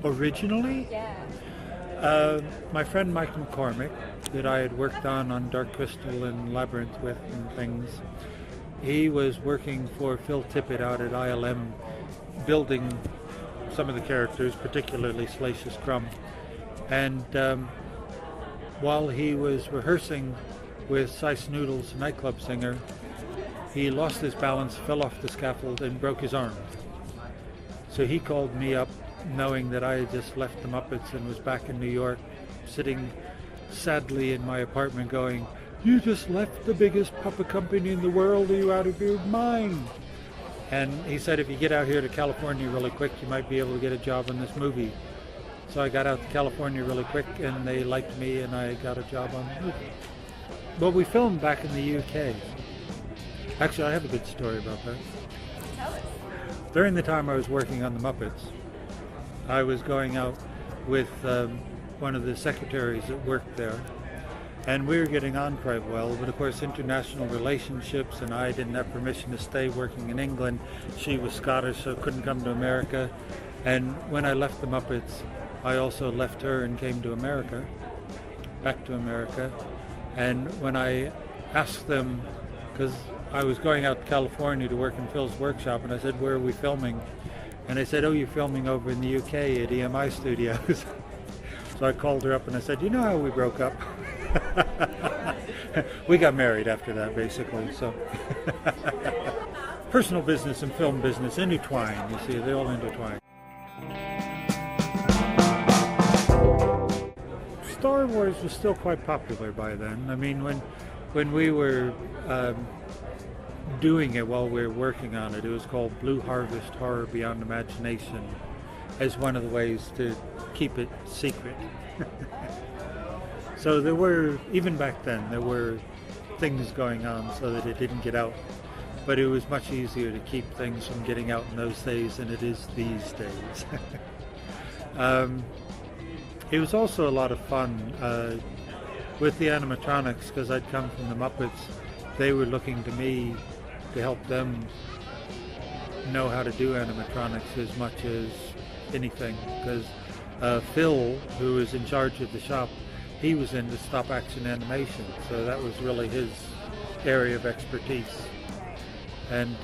Originally, my friend Mike McCormick, that I had worked on Dark Crystal and Labyrinth with and things, he was working for Phil Tippett out at ILM, building some of the characters, particularly Salacious Crumb. And while he was rehearsing with Cy Snoodles, nightclub singer, he lost his balance, fell off the scaffold, and broke his arm. So he called me up, knowing that I had just left the Muppets and was back in New York, sitting sadly in my apartment going, "You just left the biggest puppet company in the world, are you out of your mind?" And he said, "If you get out here to California really quick, you might be able to get a job on this movie." So I got out to California really quick, and they liked me, and I got a job on the movie. But we filmed back in the UK. Actually, I have a good story about that. Tell us. During the time I was working on the Muppets, I was going out with one of the secretaries that worked there, and we were getting on quite well, but of course international relationships, and I didn't have permission to stay working in England. She was Scottish, so couldn't come to America. And when I left the Muppets, I also left her and came to America, back to America. And when I asked them, because I was going out to California to work in Phil's workshop, and I said, "Where are we filming?" And they said, "Oh, you're filming over in the UK at EMI Studios." So I called her up and I said, "You know how we broke up?" We got married after that, basically. So personal business and film business intertwine, you see, they all intertwine. Star Wars was still quite popular by then. I mean, when we were doing it while we were working on it, it was called Blue Harvest Horror Beyond Imagination, as one of the ways to keep it secret. So there were, even back then, there were things going on so that it didn't get out. But it was much easier to keep things from getting out in those days than it is these days. It was also a lot of fun with the animatronics, because I'd come from the Muppets. They were looking to me to help them know how to do animatronics as much as anything, because Phil, who was in charge of the shop, he was into stop action animation, so that was really his area of expertise. And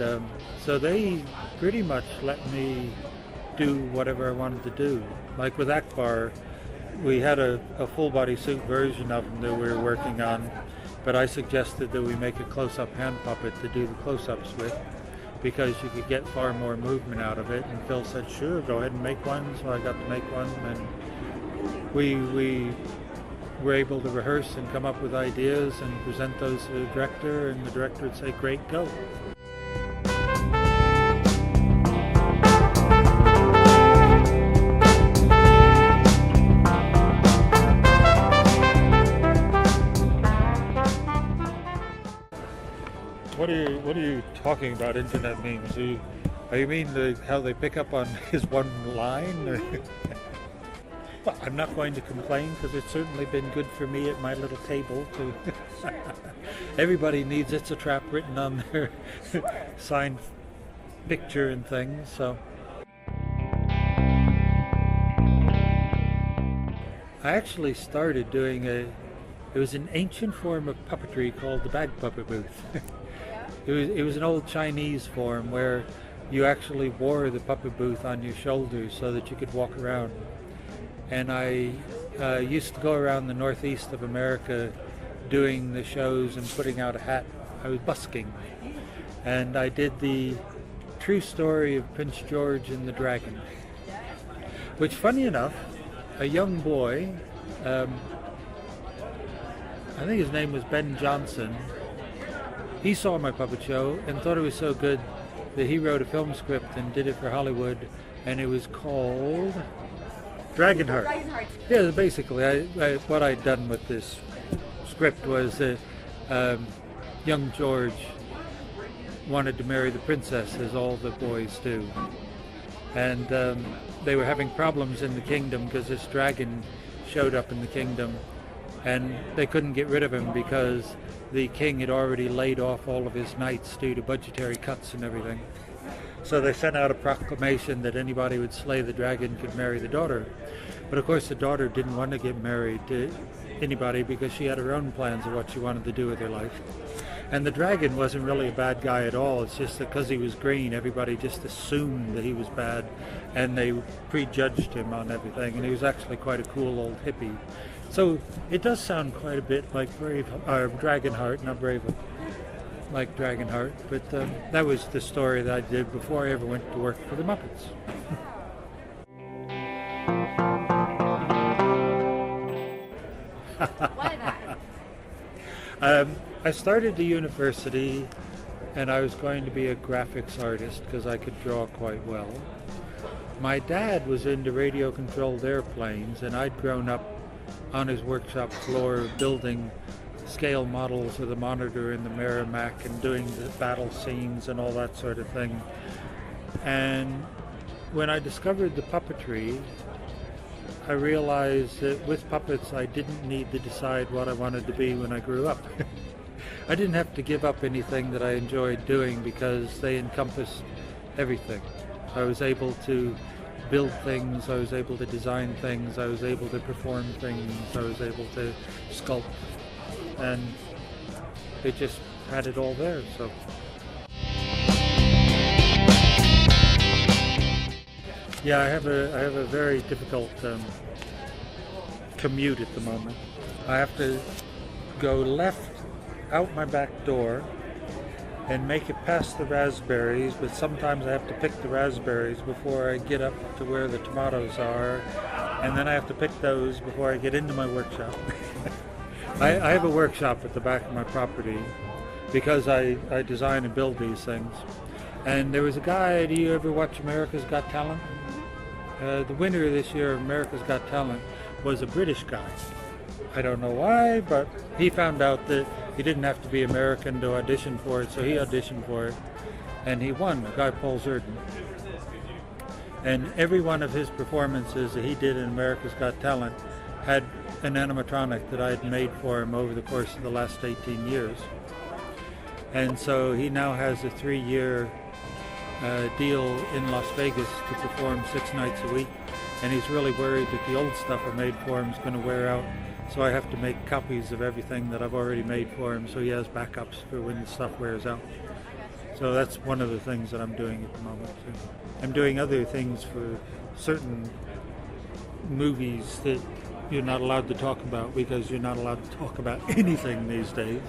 so they pretty much let me do whatever I wanted to do. Like with Ackbar, we had a full body suit version of him that we were working on, but I suggested that we make a close-up hand puppet to do the close-ups with, because you could get far more movement out of it. And Phil said, "Sure, go ahead and make one." So I got to make one, and we were able to rehearse and come up with ideas and present those to the director, and the director would say, "Great, go." What are you talking about, internet memes? Are you mean how they pick up on his one line? Well, I'm not going to complain, because it's certainly been good for me at my little table too. Everybody needs "It's a Trap" written on their signed picture and things, so. I actually started doing it was an ancient form of puppetry called the bag puppet booth. It was an old Chinese form where you actually wore the puppet booth on your shoulders so that you could walk around. And I used to go around the northeast of America doing the shows and putting out a hat. I was busking. And I did the true story of Prince George and the Dragon, which, funny enough, a young boy, I think his name was Ben Johnson, he saw my puppet show and thought it was so good that he wrote a film script and did it for Hollywood, and it was called Dragonheart. Dragonheart. Yeah, basically, what I'd done with this script was that young George wanted to marry the princess, as all the boys do. and they were having problems in the kingdom because this dragon showed up in the kingdom, and they couldn't get rid of him because the king had already laid off all of his knights due to budgetary cuts and everything. So they sent out a proclamation that anybody who would slay the dragon could marry the daughter. But of course the daughter didn't want to get married to anybody because she had her own plans of what she wanted to do with her life. And the dragon wasn't really a bad guy at all. It's just that because he was green, everybody just assumed that he was bad, and they prejudged him on everything. And he was actually quite a cool old hippie. So it does sound quite a bit like Dragonheart, not Brave, like Dragonheart. But that was the story that I did before I ever went to work for the Muppets. Why that? I started the university and I was going to be a graphics artist because I could draw quite well. My dad was into radio-controlled airplanes, and I'd grown up on his workshop floor building scale models of the Monitor and the Merrimack and doing the battle scenes and all that sort of thing. And when I discovered the puppetry, I realized that with puppets I didn't need to decide what I wanted to be when I grew up. I didn't have to give up anything that I enjoyed doing because they encompassed everything. I was able to build things, I was able to design things, I was able to perform things, I was able to sculpt, and it just had it all there. So yeah, I have a very difficult commute at the moment. I have to go left out my back door and make it past the raspberries, but sometimes I have to pick the raspberries before I get up to where the tomatoes are, and then I have to pick those before I get into my workshop. I have a workshop at the back of my property because I design and build these things. And there was a guy, do you ever watch America's Got Talent? The winner this year of America's Got Talent was a British guy. I don't know why, but he found out that he didn't have to be American to audition for it, so he auditioned for it, and he won, a guy Paul Zerden. And every one of his performances that he did in America's Got Talent had an animatronic that I had made for him over the course of the last 18 years. And so he now has a 3-year deal in Las Vegas to perform 6 nights a week, and he's really worried that the old stuff I made for him is going to wear out. So I have to make copies of everything that I've already made for him, so he has backups for when the stuff wears out. So that's one of the things that I'm doing at the moment. I'm doing other things for certain movies that you're not allowed to talk about because you're not allowed to talk about anything these days.